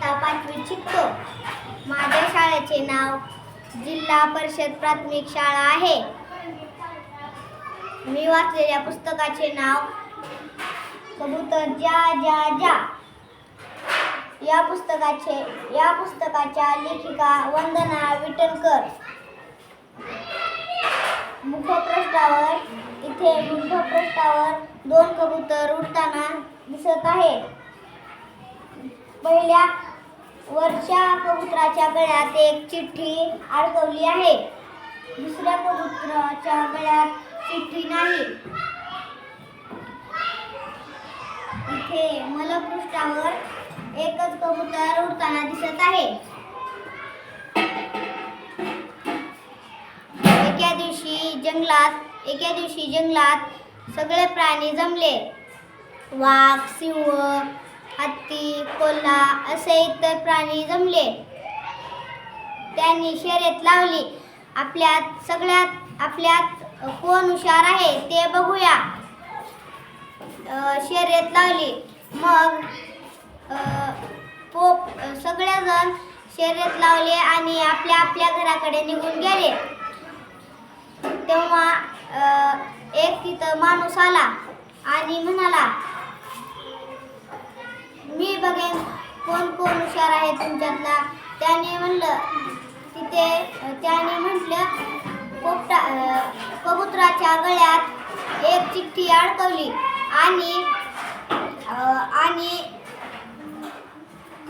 इयत्ता 5वीत शिकतो. माझ्या शाळेचे नाव जिल्हा परिषद प्राथमिक शाळा आहे. मी वाचलेल्या पुस्तकाचे नाव कबूतर जा जा जा. या पुस्तकाच्या लेखिका वंदना विठलकर. मुखपृष्ठावर 2 कबूतर उडताना दिसत आहे. पहिल्या वरच्या कबुतराच्या गळ्यात एक चिठ्ठी अडकवली आहे. दुसऱ्या कबुतराच्या गळ्यात चिठ्ठी नाही. इथे मलपृष्ठावर एकच कबूतर उडताना दिसत आहे. एके दिवशी जंगलात सगळे प्राणी जमले. वाघ, सिंह, हत्ती, कोल्हा असे इतर प्राणी जमले. त्यांनी शर्यत लावली. आपल्यात कोण हुशार आहे ते बघूया. शर्यत लावली. मग सगळेजण शर्यत लावले आणि आपल्या घराकडे निघून गेले. तेव्हा एक तिथं माणूस आला आणि म्हणाला, मी बघेन कोण हुशार आहे तुमच्यातला. त्याने म्हटलं कबुतराच्या गळ्यात एक चिठ्ठी अडकवली आणि